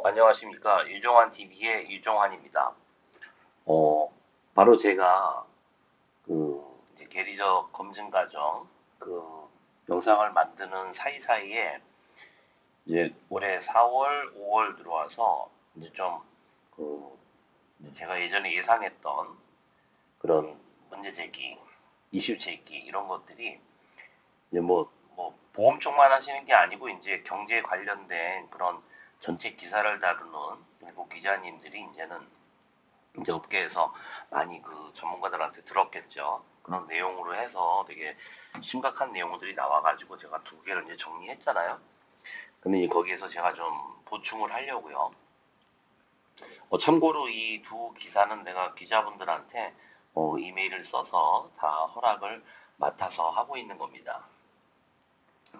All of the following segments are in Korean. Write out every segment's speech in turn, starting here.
안녕하십니까. 유종환 TV의 유종환입니다. 어, 바로 제가 이제 계리적 검증 과정 그 영상을 만드는 사이사이에 이제 올해 4월, 5월 들어와서 이제 좀 그, 이제 제가 예전에 예상했던 그런 문제 제기, 이슈 제기 이런 것들이 이제 뭐 보험 쪽만 하시는 게 아니고 이제 경제 관련된 그런 전체 기사를 다루는 일부 기자님들이 이제 업계에서 많이 그 전문가들한테 들었겠죠. 그런 내용으로 해서 되게 심각한 내용들이 나와가지고 제가 두 개를 이제 정리했잖아요. 근데 이제 거기에서 제가 좀 보충을 하려고요. 참고로 이 두 기사는 내가 기자분들한테 이메일을 써서 다 허락을 맡아서 하고 있는 겁니다.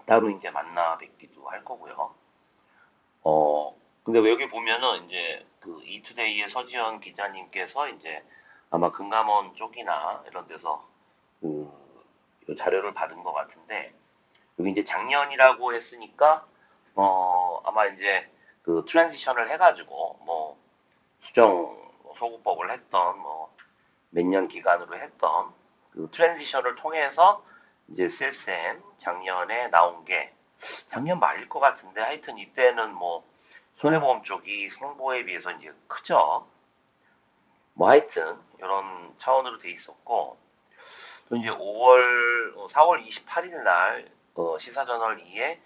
따로 이제 만나 뵙기도 할 거고요. 근데 여기 보면은 이제 그 이투데이의 서지현 기자님께서 이제 아마 금감원 쪽이나 이런 데서 그 자료를 받은 것 같은데 여기 이제 작년이라고 했으니까 아마 이제 그 트랜지션을 해가지고 뭐 수정 소구법을 했던 뭐 몇 년 기간으로 했던 그 트랜지션을 통해서 이제 CSM 작년에 나온 게 작년 말일 것 같은데 하여튼 이때는 뭐 손해보험 쪽이 생보에 비해서 이제 크죠. 뭐 하여튼 이런 차원으로 돼 있었고 또 이제 4월 28일 날 시사저널 2에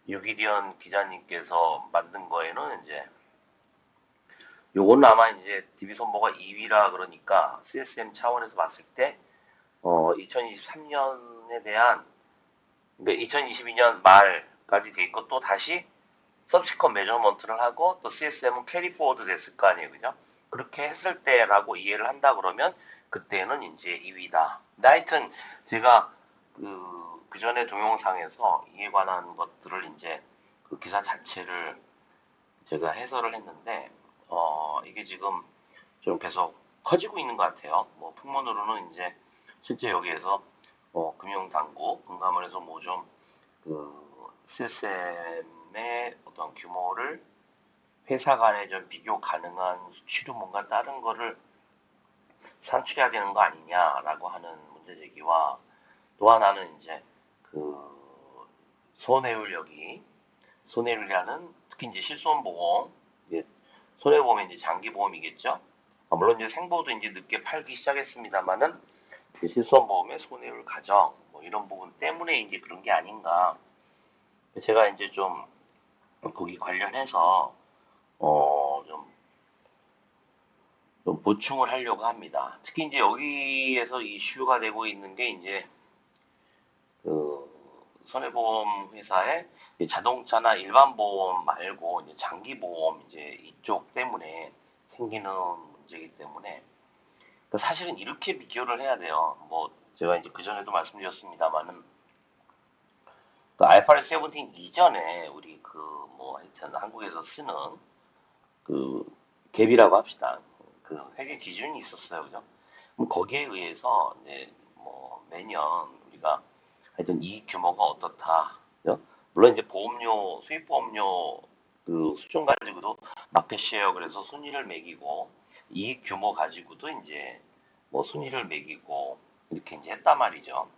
유기리언 기자님께서 만든 거에는 이제 요거는 아마 이제 DB 손보가 2위라 그러니까 CSM 차원에서 봤을 때 2023년에 대한 그러니까 2022년 말까지 돼 있고 또 다시 서브시컨 메저먼트를 하고 또 CSM은 캐리 포워드 됐을 거 아니에요, 그죠? 그렇게 했을 때라고 이해를 한다 그러면 그때는 이제 2위다. 근데 하여튼 제가 그 전에 동영상에서 이에 관한 것들을 이제 그 기사 자체를 제가 해설을 했는데 이게 지금 좀 계속 커지고 있는 것 같아요. 뭐 풍문으로는 이제 실제 여기에서 금융당국, 금감원에서 뭐 좀 그 CSM의 어떤 규모를 회사 간에 좀 비교 가능한 수치로 뭔가 다른 거를 산출해야 되는 거 아니냐라고 하는 문제 제기와 또 하나는 이제 그 손해율력이 손해율이라는 특히 이제 실손보험 손해보험이 이제 장기보험이겠죠. 물론 이제 생보도 이제 늦게 팔기 시작했습니다만은 그 실손보험의 손해율 가정 뭐 이런 부분 때문에 이제 그런 게 아닌가. 제가 이제 좀 거기 관련해서 좀 보충을 하려고 합니다. 특히 이제 여기에서 이슈가 되고 있는 게 이제 그 손해보험 회사의 자동차나 일반 보험 말고 이제 장기 보험 이제 이쪽 때문에 생기는 문제이기 때문에 그러니까 사실은 이렇게 비교를 해야 돼요. 뭐 제가 이제 그 전에도 말씀드렸습니다만은 그 알파벳 17 이전에 우리 그 뭐 하여튼 한국에서 쓰는 그 갭이라고 합시다. 그 회계 기준이 있었어요, 그죠? 그럼 거기에 의해서 이제 뭐 매년 우리가 하여튼 이익 규모가 어떻다. 그죠? 물론 이제 보험료, 수입보험료 그 수준 가지고도 마켓 쉐어 그래서 순위를 매기고 이익 규모 가지고도 이제 뭐 순위를 매기고 이렇게 이제 했단 말이죠.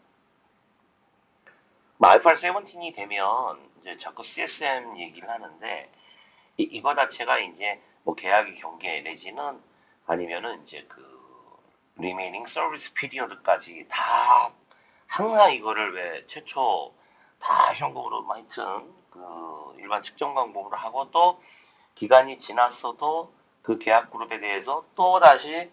뭐 알파 17이 되면 이제 자꾸 CSM 얘기를 하는데 이거 자체가 이제 뭐 계약의 경계 내지는 아니면은 이제 그 remaining service period까지 다 항상 이거를 왜 최초 다 현금으로 뭐 하여튼 그 일반 측정 방법으로 하고 또 기간이 지났어도 그 계약 그룹에 대해서 또 다시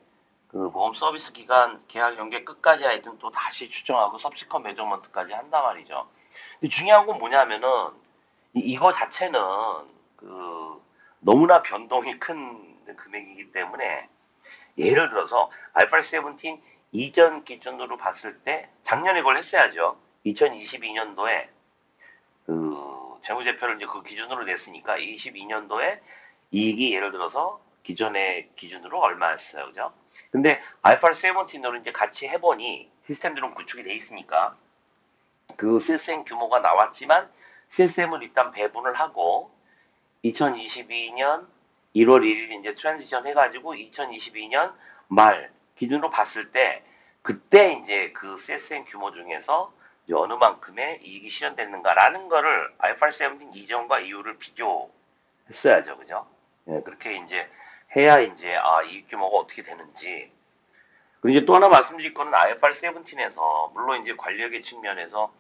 그 보험 서비스 기간 계약 연계 끝까지 하여튼 또 다시 추정하고 섭시컨 매저먼트까지 한단 말이죠. 근데 중요한 건 뭐냐면은 이거 자체는 그 너무나 변동이 큰 금액이기 때문에 예를 들어서 알파 17 이전 기준으로 봤을 때 작년에 그걸 했어야죠. 2022년도에 그 재무제표를 이제 그 기준으로 냈으니까 22년도에 이익이 예를 들어서 기존의 기준으로 얼마였어요, 그죠? 근데 알파 17으로 이제 같이 해보니 시스템들은 구축이 돼 있으니까 그 CSM 규모가 나왔지만 CSM을 일단 배분을 하고 2022년 1월 1일 이제 트랜지션 해가지고 2022년 말 기준으로 봤을 때 그때 이제 그 CSM 규모 중에서 이제 어느 만큼의 이익이 실현됐는가라는 거를 IFRS 17 이전과 이후를 비교했어야죠, 그죠? 예, 그렇게 이제 해야 이제 이익 규모가 어떻게 되는지. 그리고 이제 또 하나 말씀드릴 거는 IFRS 17에서 물론 이제 관리력의 측면에서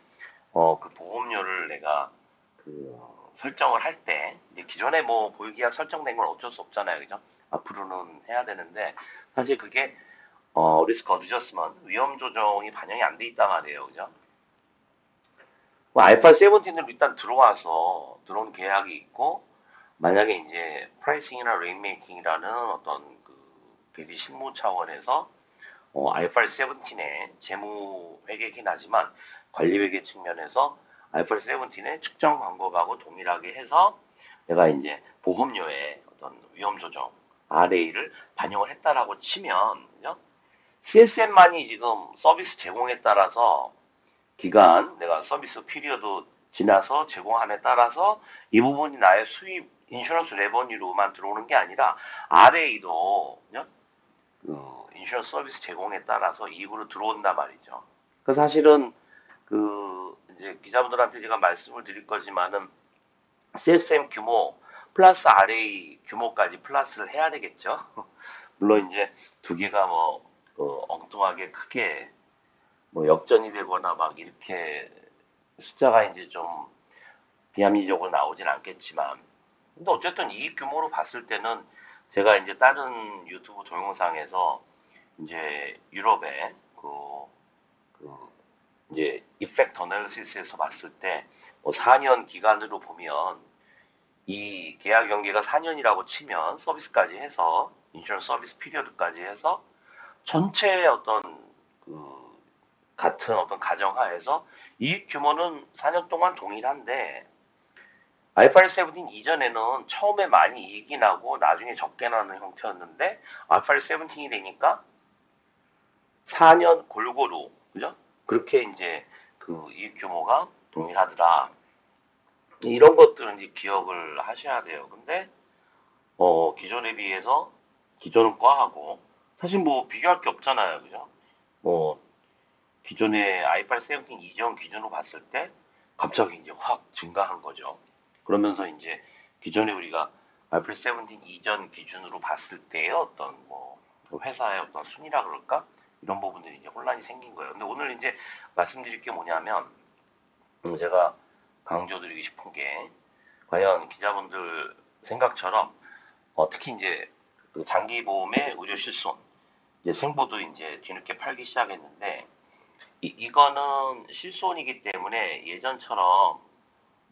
그 보험료를 내가 그 설정을 할 때 이제 기존에 뭐 보유계약 설정된 건 어쩔 수 없잖아요, 그죠? 앞으로는 해야 되는데 사실 그게 리스크 어드저스먼트 위험 조정이 반영이 안 돼 있단 말이에요, 그죠? 뭐 알파 17으로 일단 들어온 계약이 있고 만약에 이제 프라이싱이나 레인메이킹이라는 어떤 그 대리 실무 차원에서 IFRS 17의 재무 회계이긴 하지만 관리 회계 측면에서 IFRS 17의 측정 방법하고 동일하게 해서 내가 이제 보험료의 어떤 위험 조정 RA를 반영을 했다라고 치면 그죠? CSM만이 지금 서비스 제공에 따라서 기간 내가 서비스 피리어드 지나서 제공함에 따라서 이 부분이 나의 수입 인슈런스 레버니로만 들어오는 게 아니라 RA도 인슈런스 서비스 제공에 따라서 이익으로 들어온단 말이죠. 그 사실은 그 이제 기자분들한테 제가 말씀을 드릴 거지만은 CSM 규모 플러스 RA 규모까지 플러스를 해야 되겠죠. 물론 이제 두 개가 뭐 엉뚱하게 크게 뭐 역전이 되거나 막 이렇게 숫자가 이제 좀 비합리적으로 나오진 않겠지만 근데 어쨌든 이 규모로 봤을 때는 제가 이제 다른 유튜브 동영상에서 이제 유럽의 그 이제 이펙트 어널리시스에서 봤을 때뭐 4년 기간으로 보면 이 계약 연계가 4년이라고 치면 서비스까지 해서 인슈런스 서비스 피리어드까지 해서 전체 어떤 그 같은 어떤 가정하에서 이익 규모는 4년 동안 동일한데 IFRS 17 이전에는 처음에 많이 이익이 나고 나중에 적게 나는 형태였는데 IFRS 17이 되니까 4년 골고루 그죠? 그렇게 이제 그 이익 규모가 동일하더라. 이런 것들은 이제 기억을 하셔야 돼요. 근데 기존에 비해서 기존은 과하고 사실 뭐 비교할 게 없잖아요. 그죠? 뭐 기존의 IFRS 17 이전 기준으로 봤을 때 갑자기 이제 확 증가한 거죠. 그러면서 이제 기존에 우리가 IFRS 17 이전 기준으로 봤을 때의 어떤 뭐 회사의 어떤 순위라 그럴까? 이런 부분들이 이제 혼란이 생긴 거예요. 근데 오늘 이제 말씀드릴 게 뭐냐면 제가 강조드리고 싶은 게 과연 기자분들 생각처럼 특히 이제 그 장기 보험의 의료 실손 이제 생보도 이제 뒤늦게 팔기 시작했는데 이거는 실손이기 때문에 예전처럼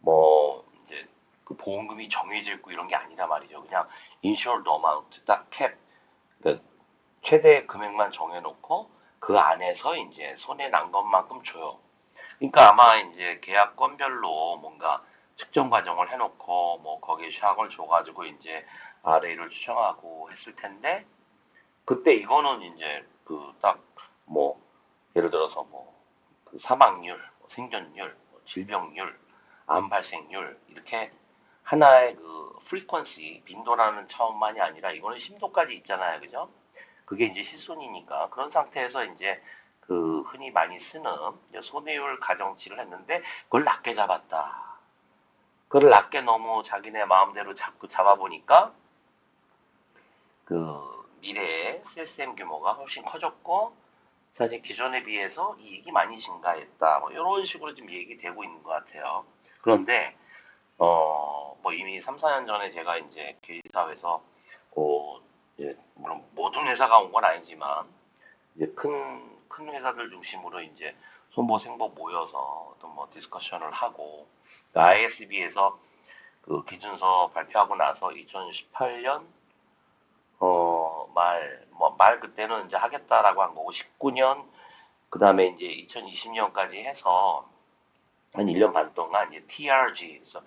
뭐 이제 그 보험금이 정해져 있고 이런 게 아니라 말이죠. 그냥 인슈어드 어마운트 딱 캡, 그러니까 최대 금액만 정해놓고 그 안에서 이제 손해 난 것만큼 줘요. 그러니까 아마 이제 계약 건별로 뭔가 측정 과정을 해놓고 뭐 거기에 샥을 줘가지고 이제 RA를 추정하고 했을 텐데 그때 이거는 이제 그 딱 뭐 예를 들어서 뭐그 사망률, 생존율, 질병률, 암 발생률 이렇게 하나의 그 프리퀀시 빈도라는 차원만이 아니라 이거는 심도까지 있잖아요, 그죠? 그게 이제 실손이니까 그런 상태에서 이제 그 흔히 많이 쓰는 손해율 가정치를 했는데 그걸 낮게 잡았다. 그걸 낮게 너무 자기네 마음대로 자꾸 잡아보니까 그 미래의 CSM 규모가 훨씬 커졌고 사실 기존에 비해서 이익이 많이 증가했다. 뭐 이런 식으로 좀 얘기되고 있는 것 같아요. 그런데 뭐 이미 3, 4년 전에 제가 이제 계시사회에서 이제 물론 모든 회사가 온 건 아니지만 이제 큰 회사들 중심으로 이제 손보 생보 모여서 어떤 뭐 디스커션을 하고 ISB에서 그 기준서 발표하고 나서 2018년 말 그때는 이제 하겠다라고 한 거고 19년 그다음에 이제 2020년까지 해서 한 1년 반 동안 이제 TRG 그래서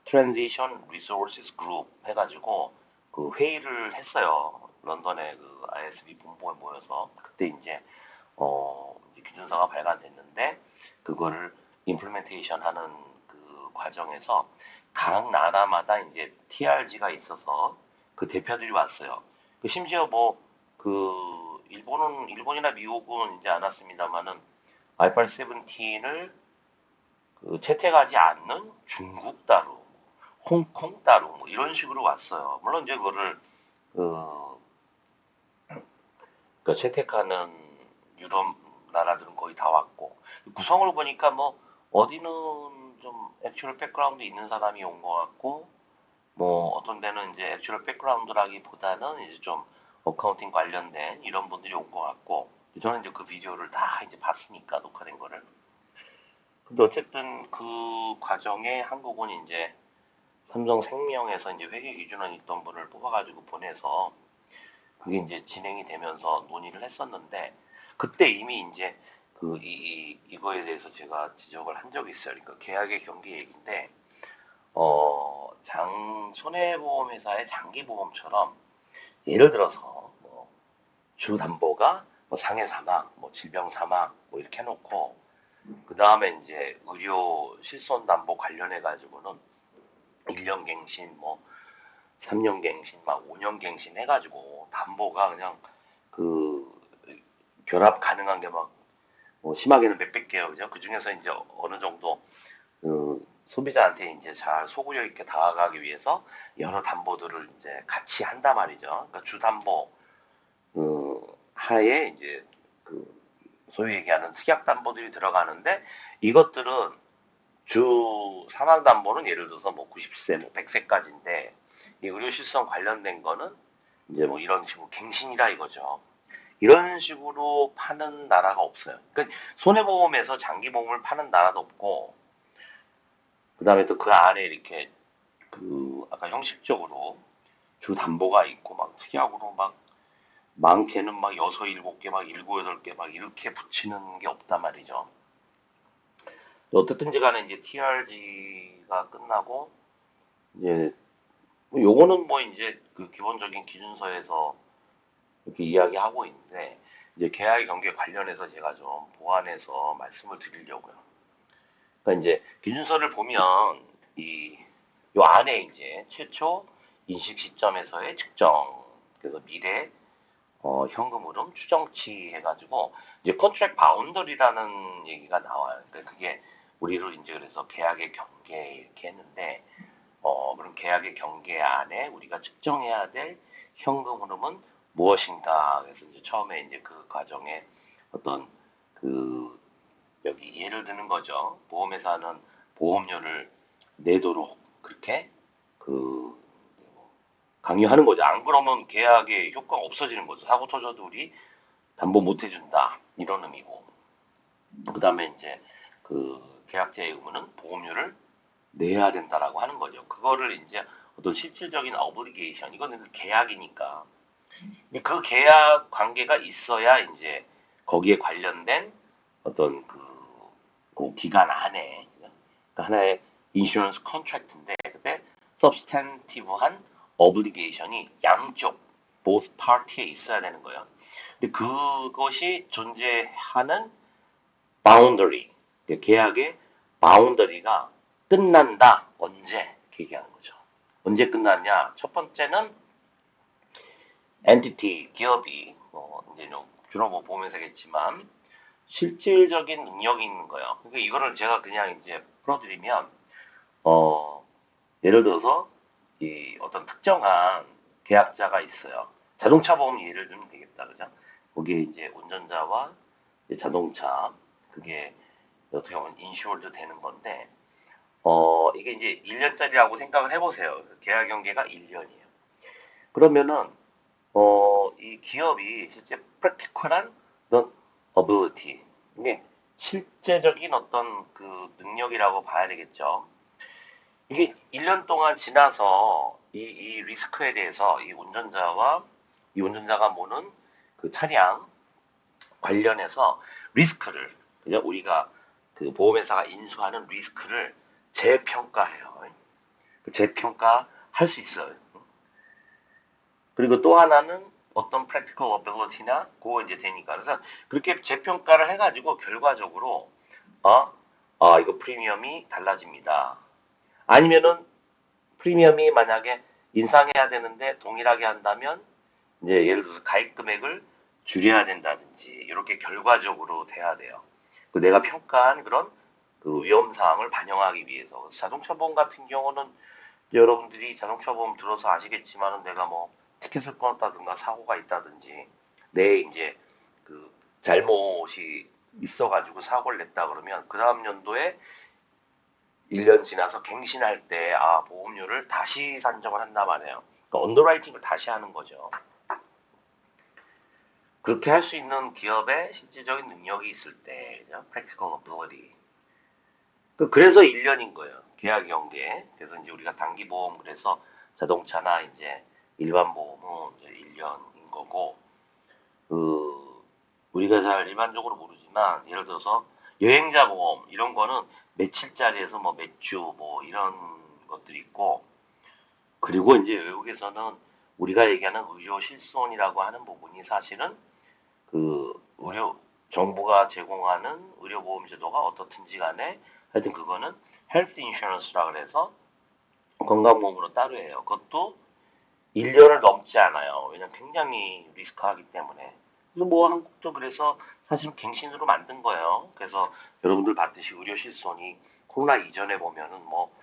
Transition Resources Group 해가지고 그 회의를 했어요. 런던의 그 ISB 본부에 모여서 그때 이제 이제 기준서가 발간됐는데 그거를 임플리멘테이션 하는 그 과정에서 각 나라마다 이제 TRG가 있어서 그 대표들이 왔어요. 심지어 그 일본이나 미국은 이제 안 왔습니다만은 아이팔 17을 채택하지 않는 중국 따로, 홍콩 따로 뭐 이런 식으로 왔어요. 물론 이제 그거를 그, 그 채택하는 유럽 나라들은 거의 다 왔고 구성을 보니까 뭐 어디는 좀 액츄얼 백그라운드 있는 사람이 온 것 같고 뭐 어떤 데는 이제 액츄얼 백그라운드라기보다는 이제 좀 어카운팅 관련된 이런 분들이 온 것 같고 저는 이제 그 비디오를 다 이제 봤으니까 녹화된 거를. 근데 어쨌든 그 과정에 한국은 이제 삼성생명에서 이제 회계 기준원 있던 분을 뽑아가지고 보내서 그게 이제 진행이 되면서 논의를 했었는데 그때 이미 이제 이거에 대해서 제가 지적을 한 적이 있어요. 그러니까 계약의 경기 얘기인데 손해보험회사의 장기보험처럼 예를 들어서 뭐 주담보가 뭐 상해 사망, 뭐 질병 사망 뭐 이렇게 해놓고 그 다음에 이제 의료 실손 담보 관련해 가지고는 1년 갱신, 뭐 3년 갱신, 막 5년 갱신 해가지고 담보가 그냥 그 결합 가능한 게 막 뭐 심하게는 몇백 개요, 그죠? 그 중에서 이제 어느 정도 소비자한테 이제 잘 소구력 있게 다가가기 위해서 여러 담보들을 이제 같이 한단 말이죠. 그러니까 주담보 하에 이제 그 소위 얘기하는 특약 담보들이 들어가는데 이것들은 주 사망 담보는 예를 들어서 뭐 90세, 뭐 100세까지인데 이 의료실손 관련된 거는 이제 뭐 이런 식으로 갱신이라 이거죠. 이런 식으로 파는 나라가 없어요. 그러니까 손해보험에서 장기보험을 파는 나라도 없고 그 다음에 또 그 안에 이렇게 아까 형식적으로 주 담보가 있고 막 특약으로 막 많게는 막 여섯 일곱 개 막 일곱 여덟 개 막 이렇게 붙이는 게 없단 말이죠. 어떻든지 간에 이제 TRG가 끝나고 이제 요거는 뭐 이제 그 기본적인 기준서에서 이렇게 이야기하고 있는데 이제 계약 경계 관련해서 제가 좀 보완해서 말씀을 드리려고요. 그러니까 이제 기준서를 보면 요 안에 이제 최초 인식 시점에서의 측정 그래서 미래 현금 흐름 추정치 해가지고 이제 컨트랙 바운더리라는 얘기가 나와요. 그러니까 그게 우리로 이제 그래서 계약의 경계 이렇게 했는데 그럼 계약의 경계 안에 우리가 측정해야 될 현금 흐름은 무엇인가. 그래서 이제 처음에 이제 그 과정에 어떤 그 여기 예를 드는 거죠. 보험회사는 보험료를 내도록 그렇게 그 강요하는 거죠. 안 그러면 계약의 효과가 없어지는 거죠. 사고 터져도 우리 담보 못 해준다. 이런 의미고. 그 다음에 이제 그 계약자의 의무는 보험료를 내야 된다라고 하는 거죠. 그거를 이제 어떤 실질적인 어브리게이션, 이거는 계약이니까. 그 계약 관계가 있어야 이제 거기에 관련된 어떤 그 기간 안에 그러니까 하나의 인슈런스 컨트랙트인데 그때 서브스탄티브한 어블리게이션이 양쪽 both party에 있어야 되는 거예요. 근데 그것이 존재하는 바운더리 계약의 바운더리가 끝난다. 언제? 이렇게 얘기하는 거죠. 언제 끝났냐? 첫 번째는 엔티티 기업이 이제 주로 뭐 보면서겠지만 실질적인 능력이 있는 거예요. 그러니까 이거를 제가 그냥 이제 풀어드리면 예를 들어서 이 어떤 특정한 계약자가 있어요. 자동차 보험 예를 들면 되겠다, 그죠? 거기에 이제 운전자와 이제 자동차 그게 어떻게 보면 인슈어도 되는 건데 이게 이제 1년짜리라고 생각을 해보세요. 계약 연계가 1년이에요. 그러면은 이 기업이 실제 practical한 어떤 ability 이게 실제적인 어떤 그 능력이라고 봐야 되겠죠. 이게 1년 동안 지나서 이 리스크에 대해서 이 운전자가 모는 그 차량 관련해서 리스크를 그냥 우리가 그 보험회사가 인수하는 리스크를 재평가해요. 재평가할 수 있어요. 그리고 또 하나는 어떤 practical ability나 그거 이제 되니까 그래서 그렇게 재평가를 해가지고 결과적으로 이거 프리미엄이 달라집니다. 아니면은 프리미엄이 만약에 인상해야 되는데 동일하게 한다면 이제 예를 들어서 가입 금액을 줄여야 된다든지 이렇게 결과적으로 돼야 돼요. 그 내가 평가한 그런 그 위험 사항을 반영하기 위해서. 자동차 보험 같은 경우는 여러분들이 자동차 보험 들어서 아시겠지만은 내가 뭐 티켓을 끊었다든가 사고가 있다든지 내 이제 그 잘못이 있어가지고 사고를 냈다 그러면 그 다음 연도에 1년 지나서 갱신할 때 보험료를 다시 산정을 한단 말이에요. 그러니까 언더라이팅을 다시 하는 거죠. 그렇게 할 수 있는 기업의 실질적인 능력이 있을 때, 그죠? practical ability. 그래서 1년인 거예요. 계약 연계. 그래서 이제 우리가 단기 보험 그래서 자동차나 이제 일반 보험은 이제 1년인 거고, 우리가 잘 일반적으로 모르지만 예를 들어서 여행자 보험 이런 거는 며칠짜리에서 뭐 몇 주 뭐 이런 것들이 있고, 그리고 이제 외국에서는 우리가 얘기하는 의료 실손이라고 하는 부분이 사실은 그 의료 정부가 제공하는 의료보험 제도가 어떻든지 간에 하여튼 그거는 헬스 인슈런스라 그래서 건강보험으로 따로 해요. 그것도 1년을 넘지 않아요. 왜냐면 굉장히 리스크하기 때문에. 그래서 뭐 한국도 그래서 사실 갱신으로 만든 거예요. 그래서 여러분들 봤듯이 의료 실손이 코로나 이전에 보면은 뭐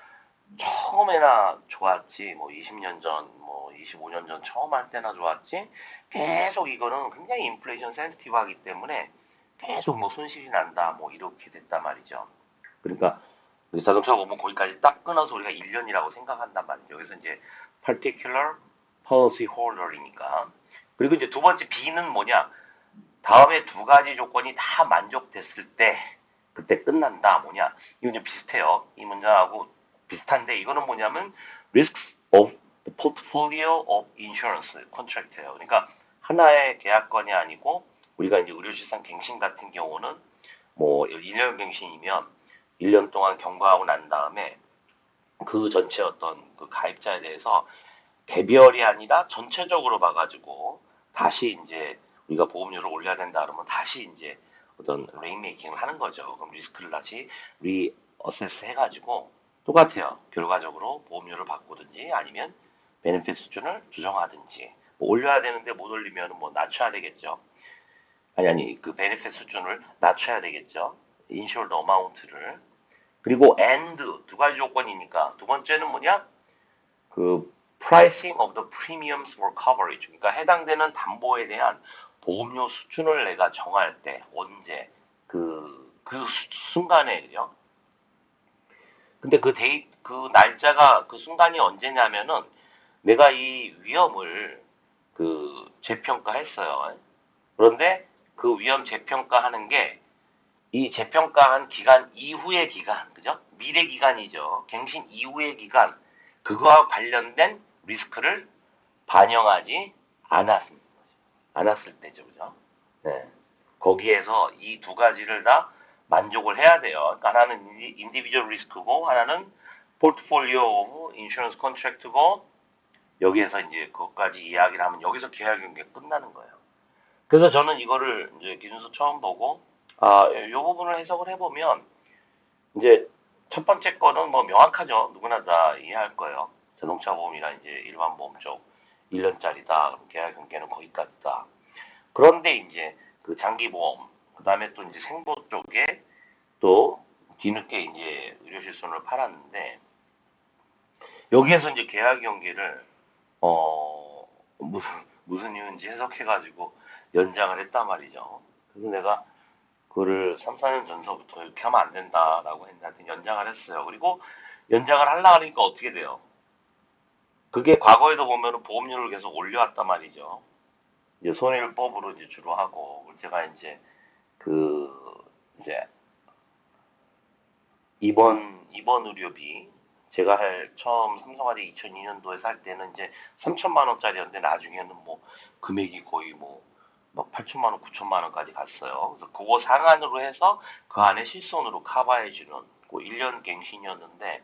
처음에나 좋았지, 뭐 20년 전, 뭐 25년 전 처음 할 때나 좋았지, 계속 이거는 굉장히 인플레이션 센시티브하기 때문에 계속 뭐 손실이 난다, 뭐 이렇게 됐단 말이죠. 그러니까 자동차 보면 거기까지 딱 끊어서 우리가 1년이라고 생각한단 말이죠. 여기서 이제 particular policy holder이니까. 그리고 이제 두 번째 B는 뭐냐? 다음에 두 가지 조건이 다 만족됐을 때 그때 끝난다. 뭐냐? 이거 좀 비슷해요. 이 문장하고 비슷한데 이거는 뭐냐면 risks of the portfolio of insurance contract예요. 그러니까 하나의 계약건이 아니고 우리가 이제 의료실산 갱신 같은 경우는 뭐 1년 갱신이면 1년 동안 경과하고 난 다음에 그 전체 어떤 그 가입자에 대해서 개별이 아니라 전체적으로 봐가지고 다시 이제 우리가 보험료를 올려야 된다 그러면 다시 이제 어떤 레인메이킹을 하는 거죠. 그럼 리스크를 다시 리어세스 해가지고 똑같아요. 결과적으로 보험료를 바꾸든지 아니면 베네핏 수준을 조정하든지 뭐 올려야 되는데 못 올리면 뭐 낮춰야 되겠죠. 아니 그 베네핏 수준을 낮춰야 되겠죠. 인슈얼드 어마운트를. 그리고 and 두 가지 조건이니까 두 번째는 뭐냐? 그 pricing of the premiums for coverage. 그러니까 해당되는 담보에 대한 보험료 수준을 내가 정할 때 언제 그 순간에 그죠? 근데 그 날짜가 그 순간이 언제냐면은 내가 이 위험을 그 재평가했어요. 그런데 그 위험 재평가하는 게 이 재평가한 기간 이후의 기간, 그죠? 미래 기간이죠. 갱신 이후의 기간, 그거와 관련된 리스크를 반영하지 않았, 않았을 때죠, 그죠? 네. 거기에서 이 두 가지를 다 만족을 해야 돼요. 그러니까 하나는 인디비주얼 리스크고, 하나는 포트폴리오 오브 인슈런스 컨트랙트고, 여기에서 이제 그것까지 이야기를 하면 여기서 계약 연계가 끝나는 거예요. 그래서 저는 이거를 이제 기준서 처음 보고, 요 부분을 해석을 해보면, 이제 첫 번째 거는 뭐 명확하죠. 누구나 다 이해할 거예요. 자동차 보험이나 이제 일반 보험 쪽 1년짜리다. 그럼 계약 연계는 거기까지다. 그런데 이제 그 장기 보험, 그 다음에 또 이제 생보 쪽에 또 뒤늦게 이제 의료실손을 팔았는데 여기에서 이제 계약 연계를 무슨 이유인지 해석해가지고 연장을 했단 말이죠. 그래서 내가 그거를 3, 4년 전서부터 이렇게 하면 안 된다라고 했는데 연장을 했어요. 그리고 연장을 하려고 하니까 어떻게 돼요? 그게 과거에도 보면은 보험료를 계속 올려왔단 말이죠. 이제 손해율법으로 이제 주로 하고 제가 그 이제 이번 의료비 제가 처음 삼성화재 2002년도에 살 때는 이제 3천만 원짜리였는데 나중에는 뭐 금액이 거의 뭐 막 8천만 원, 9천만 원까지 갔어요. 그래서 그거 상한으로 해서 그 안에 실손으로 커버해주는 그 1년 갱신이었는데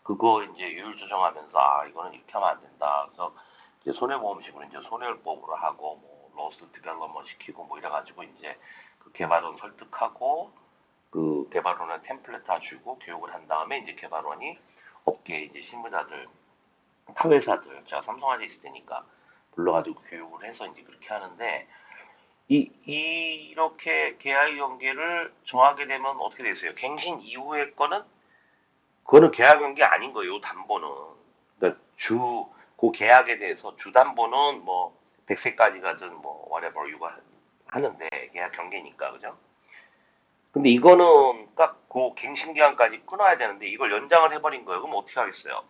그거 이제 요율 조정하면서 이거는 이렇게 하면 안 된다. 그래서 이제 손해보험식으로 이제 손해율법으로 하고 뭐 로스 디벨롭먼 시키고 뭐 이래가지고 이제 그 개발원 설득하고 그 개발원은 템플릿 다 주고 교육을 한 다음에 이제 개발원이 업계 이제 실무자들 타 회사들, 제가 삼성화재 있을 때니까 불러가지고 교육을 해서 이제 그렇게 하는데, 이렇게 계약 연계를 정하게 되면 어떻게 되세요? 갱신 이후의 거는, 그거는 계약 연계 아닌 거예요, 요 담보는. 그러니까 그 계약에 대해서 주담보는 뭐, 100세까지 가든 뭐, whatever, 이거 하는데, 계약 경계니까, 그죠? 근데 이거는 딱 그 갱신 기간까지 끊어야 되는데, 이걸 연장을 해버린 거예요. 그럼 어떻게 하겠어요?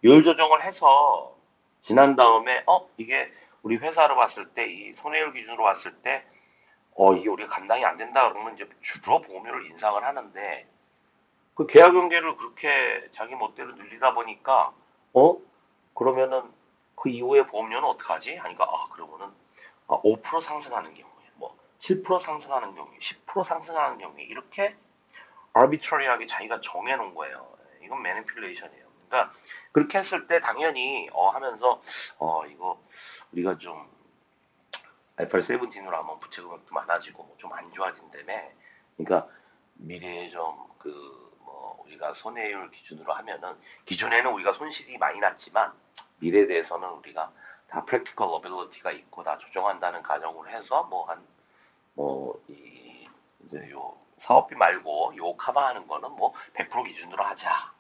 요율 조정을 해서 지난 다음에 이게 우리 회사로 봤을 때 이 손해율 기준으로 봤을 때 이게 우리가 감당이 안 된다 그러면 이제 주로 보험료를 인상을 하는데 그 계약 연계를 그렇게 자기 멋대로 늘리다 보니까 어 그러면은 그 이후에 보험료는 어떡하지? 하니까 그러면은 5% 상승하는 경우에 뭐 7% 상승하는 경우에 10% 상승하는 경우에 이렇게 arbitrary하게 자기가 정해놓은 거예요. 이건 매니플레이션이에요. 그러니까 그렇게 했을 때 당연히 하면서 이거 우리가 좀 IFRS 17으로 하면 부채 금액도 많아지고 좀 안 좋아진다며. 그러니까 미래에 좀 우리가 손해율 기준으로 하면은 기존에는 우리가 손실이 많이 났지만 미래에 대해서는 우리가 다 practical ability가 있고 다 조정한다는 가정으로 해서 이 이제 요 사업비 말고 요 커버하는 거는 뭐 100% 기준으로 하자.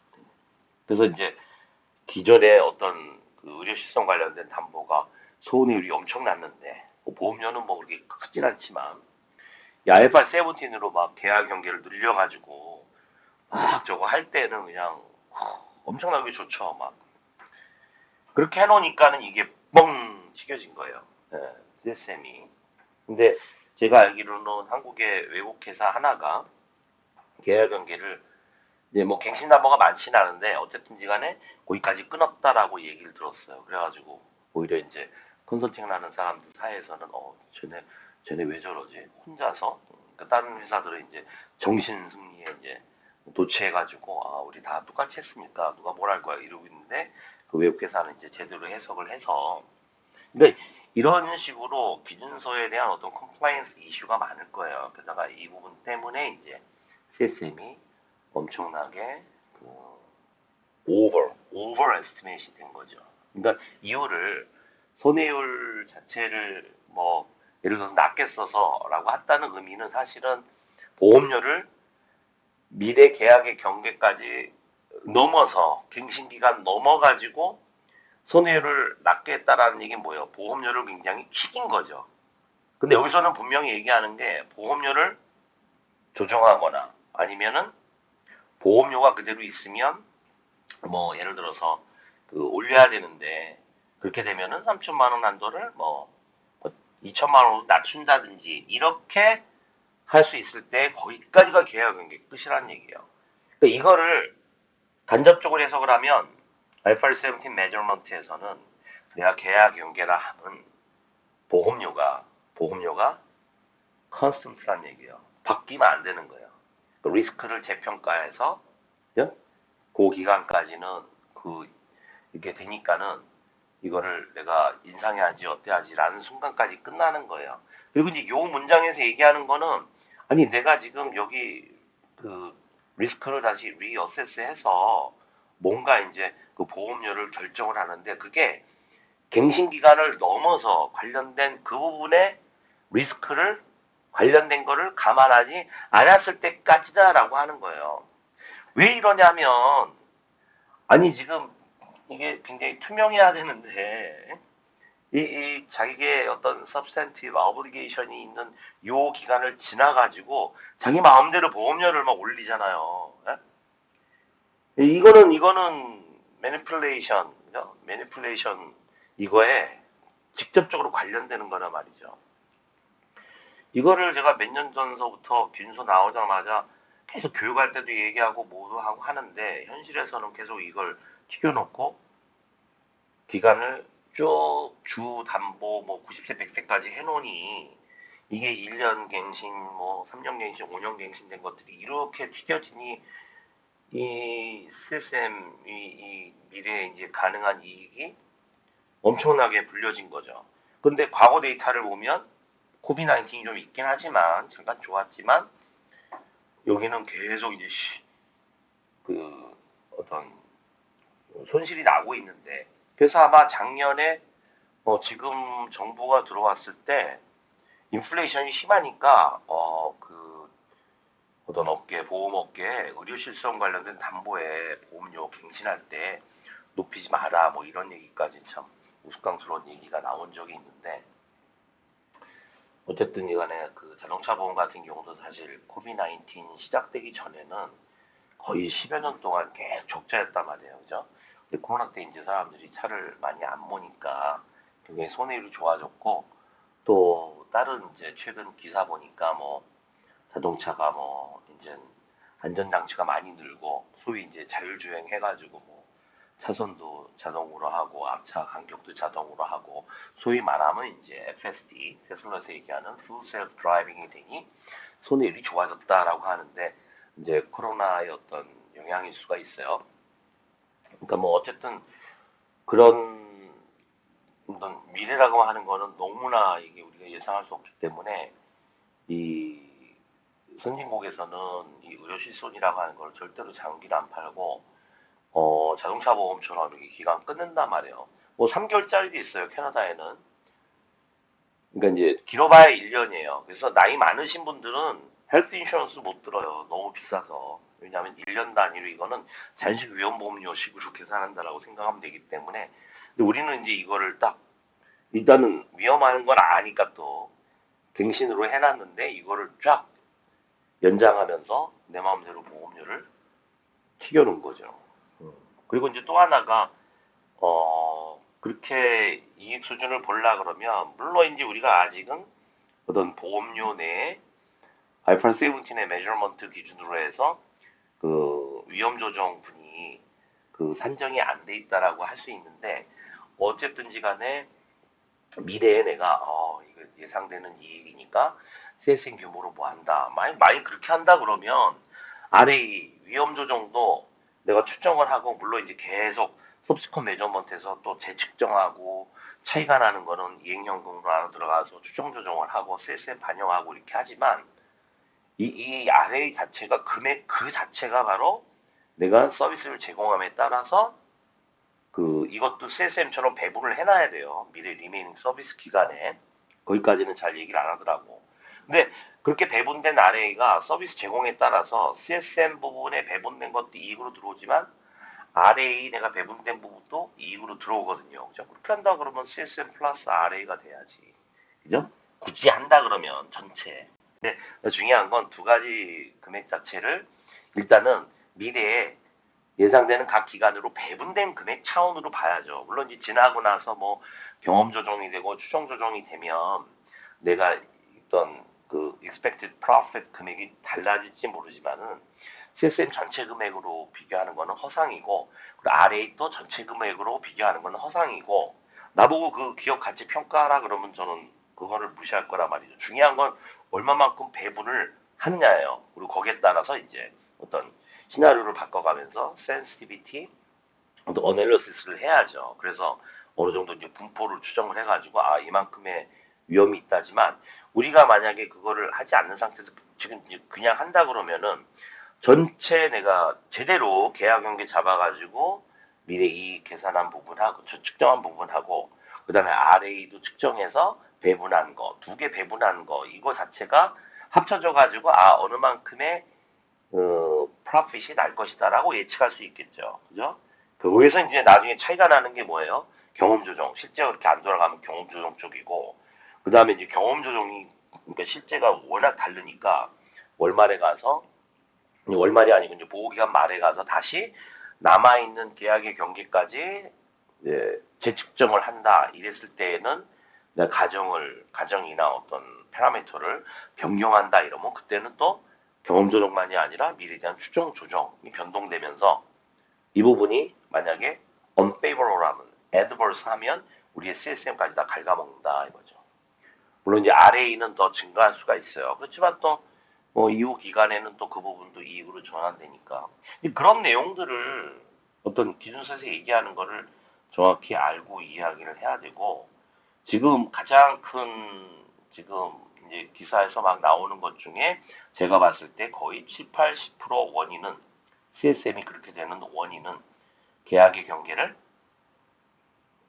그래서 이제 기존에 어떤 그 의료 실성 관련된 담보가 손해율이 엄청 났는데 뭐 보험료는 뭐 그렇게 크진 않지만 이 IFRS 17으로 막 계약 경계를 늘려가지고 막 저거 할 때는 그냥 엄청나게 좋죠. 막 그렇게 해놓으니까는 이게 뻥 튀겨진 거예요. CSM이. 근데 제가 알기로는 한국의 외국 회사 하나가 계약 연계를 이제 뭐 갱신 담보가 많지는 않은데 어쨌든지 간에 거기까지 끊었다라고 얘기를 들었어요. 그래가지고 오히려 이제 컨설팅 하는 사람들 사이에서는 쟤네 왜 저러지? 혼자서 그러니까 다른 회사들은 이제 정신 승리에 이제 도취해가지고 우리 다 똑같이 했으니까 누가 뭘 할 거야 이러고 있는데 그 외국 회사는 이제 제대로 해석을 해서 근데 이런 식으로 기준서에 대한 어떤 컴플라이언스 이슈가 많을 거예요. 게다가 이 부분 때문에 이제 CSM이 엄청나게 오버 에스티메이션이 된 거죠. 그러니까 이유를 손해율 자체를 뭐 예를 들어서 낮게 써서라고 했다는 의미는 사실은 보험료를 미래 계약의 경계까지 넘어서 갱신 기간 넘어가지고 손해율을 낮게 했다라는 얘기는 뭐예요? 보험료를 굉장히 킥인 거죠. 근데 여기서는 분명히 얘기하는 게 보험료를 조정하거나 아니면은 보험료가 그대로 있으면 뭐 예를 들어서 올려야 되는데 그렇게 되면은 3천만 원 한도를 2천만 원으로 낮춘다든지 이렇게 할 수 있을 때 거기까지가 계약인 게 끝이라는 얘기예요. 그러니까 이거를 간접적으로 해석을 하면 IFRS 17 메저먼트에서는 내가 계약 연계라 하면 보험료가 컨스턴트란 얘기예요. 바뀌면 안 되는 거예요. 리스크를 재평가해서 그 기간까지는 이렇게 되니까는 이거를 내가 인상해야지 어때야지라는 순간까지 끝나는 거예요. 그리고 이제 요 문장에서 얘기하는 거는 아니 내가 지금 여기 그 리스크를 다시 리어세스해서 뭔가 이제 그 보험료를 결정을 하는데 그게 갱신 기간을 넘어서 관련된 그 부분에 리스크를 관련된 거를 감안하지 않았을 때까지다라고 하는 거예요. 왜 이러냐면 아니 지금 이게 굉장히 투명해야 되는데 이 자기의 어떤 substantive obligation이 있는 요 기간을 지나가지고 자기 마음대로 보험료를 막 올리잖아요. 이거는 manipulation, manipulation 이거에 직접적으로 관련되는 거란 말이죠. 이거를 제가 몇 년 전서부터 균소 나오자마자 계속 교육할 때도 얘기하고 뭐도 하고 하는데 현실에서는 계속 이걸 튀겨놓고 기간을 쭉 주 담보 뭐 90세 100세까지 해놓으니 이게 1년 갱신 뭐 3년 갱신 5년 갱신 된 것들이 이렇게 튀겨지니 이 CSM 이 미래에 이제 가능한 이익이 엄청나게 불려진 거죠. 그런데 과거 데이터를 보면 코비드 19이 좀 있긴 하지만 잠깐 좋았지만 여기는 계속 이제 어떤 손실이 나고 있는데 그래서 아마 작년에 지금 정부가 들어왔을 때 인플레이션이 심하니까 어떤 업계, 보험업계 의료 실손 관련된 담보에 보험료 갱신할 때 높이지 마라 뭐 이런 얘기까지 참 우스꽝스러운 얘기가 나온 적이 있는데 어쨌든 이간에 그 자동차 보험 같은 경우도 사실 코비드-19 시작되기 전에는 거의 10여 년 동안 계속 적자였단 말이에요. 그죠? 근데 코로나 때 이제 사람들이 차를 많이 안 모니까 굉장히 손해율이 좋아졌고 또 다른 이제 최근 기사 보니까 뭐 자동차가 뭐 이제 안전장치가 많이 늘고 소위 이제 자율주행 해가지고 뭐 차선도 자동으로 하고 앞차 간격도 자동으로 하고 소위 말하면 이제 FSD 테슬라에서 얘기하는 Full Self Driving이 되니 손해율이 좋아졌다라고 하는데 이제 코로나의 어떤 영향일 수가 있어요. 그러니까 뭐 어쨌든 그런 어떤 미래라고 하는 거는 너무나 이게 우리가 예상할 수 없기 때문에 이 선진국에서는 이 의료실손이라고 하는 걸 절대로 장기를 안 팔고 자동차 보험처럼 이렇게 기간 끊는단 말이에요. 뭐 3개월짜리도 있어요, 캐나다에는. 그러니까 이제 길어봐야 1년이에요. 그래서 나이 많으신 분들은 헬스 인슈런스 못 들어요. 너무 비싸서. 왜냐하면 1년 단위로 이거는 잔식 위험보험료식으로 계산한다라고 생각하면 되기 때문에. 근데 우리는 이제 이거를 딱 일단은 위험한 건 아니까 또 갱신으로 해놨는데 이거를 쫙 연장하면서 내 마음대로 보험료를 튀겨놓은 거죠. 그리고 이제 또 하나가 그렇게 이익 수준을 보려 그러면 물론 이제 우리가 아직은 어떤 보험료 내에 아이폰 17의 메저먼트 기준으로 해서 그 위험 조정분이 그 산정이 안 돼 있다라고 할 수 있는데 어쨌든지 간에 미래에 내가 이거 예상되는 이익이니까 세생 규모로 뭐 한다. 많이 그렇게 한다 그러면 RA 위험 조정도 내가 추정을 하고 물론 이제 계속 subsequent measurement에서 또 재측정하고 차이가 나는 거는 이행현금으로 안으로 들어가서 추정 조정을 하고 CSM 반영하고 이렇게 하지만 이 RA 자체가 금액 그 자체가 바로 내가 서비스를 제공함에 따라서 그 이것도 CSM처럼 배분을 해놔야 돼요. 미래 리메이닝 서비스 기간에. 거기까지는 잘 얘기를 안 하더라고. 근데 그렇게 배분된 RA가 서비스 제공에 따라서 CSM 부분에 배분된 것도 이익으로 들어오지만 RA 내가 배분된 부분도 이익으로 들어오거든요. 그죠? 그렇게 한다 그러면 CSM 플러스 RA가 돼야지. 그죠? 굳이 한다 그러면 전체. 근데 중요한 건 두 가지 금액 자체를 일단은 미래에 예상되는 각 기간으로 배분된 금액 차원으로 봐야죠. 물론 이제 지나고 나서 뭐 경험 조정이 되고 추정 조정이 되면 내가 있던 그 expected profit 금액이 달라질지 모르지만은 CSM 전체 금액으로 비교하는 거는 허상이고 그리고 RA 또 전체 금액으로 비교하는 거는 허상이고 나보고 그 기업 가치 평가하라 그러면 저는 그거를 무시할 거란 말이죠. 중요한 건 얼마만큼 배분을 하느냐예요. 그리고 거기에 따라서 이제 어떤 시나리오를 바꿔가면서 센시티비티, 또 어널리시스를 해야죠. 그래서 어느 정도 이제 분포를 추정을 해가지고 이만큼의 위험이 있다지만 우리가 만약에 그거를 하지 않는 상태에서 지금 그냥 한다 그러면은 전체 내가 제대로 계약 연계 잡아가지고 미래 이익 계산한 부분하고 측정한 부분하고 그다음에 RA도 측정해서 배분한 거, 두 개 배분한 거 이거 자체가 합쳐져 가지고 어느 만큼의 프로핏이 날 것이다라고 예측할 수 있겠죠. 그죠? 거기서 이제 나중에 차이가 나는 게 뭐예요? 경험 조정. 실제가 그렇게 안 돌아가면 경험 조정 쪽이고, 그 다음에 이제 경험 조정이, 그러니까 실제가 워낙 다르니까 월말에 가서, 월말이 아니고 이제 보호기간 말에 가서 다시 남아있는 계약의 경계까지 재측정을 한다. 이랬을 때에는 내가 가정이나 어떤 파라미터를 변경한다. 이러면 그때는 또 경험 조정만이 아니라 미래에 대한 추정 조정이 변동되면서 이 부분이 만약에 unfavorable 하면, adverse 하면 우리의 CSM까지 다 갉아먹는다 이거죠. 물론 이제 RA는 더 증가할 수가 있어요. 그렇지만 또 이후 기간에는 또 그 부분도 이익으로 전환되니까. 그런 내용들을 어떤 기준서에서 얘기하는 거를 정확히 알고 이야기를 해야 되고 지금 가장 큰 지금 이제 기사에서 막 나오는 것 중에 제가 봤을 때 거의 7, 80% 원인은 CSM이 그렇게 되는 원인은 계약의 경계를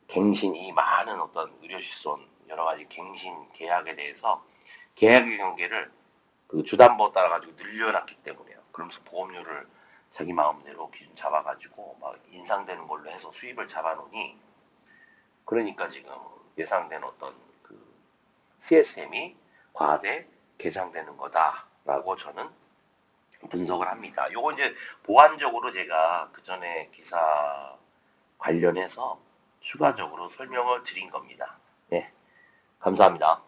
갱신, 이 많은 어떤 의료실손 여러 가지 갱신 계약에 대해서 계약의 경계를 그 주담보 따라가지고 늘려놨기 때문에요. 그러면서 보험료를 자기 마음대로 기준 잡아가지고 막 인상되는 걸로 해서 수입을 잡아놓으니, 그러니까 지금 예상된 어떤 그 CSM이 과대 개장되는 거다라고 저는 분석을 합니다. 요거 이제 보완적으로 제가 그 전에 기사 관련해서 추가적으로 설명을 드린 겁니다. 네, 감사합니다.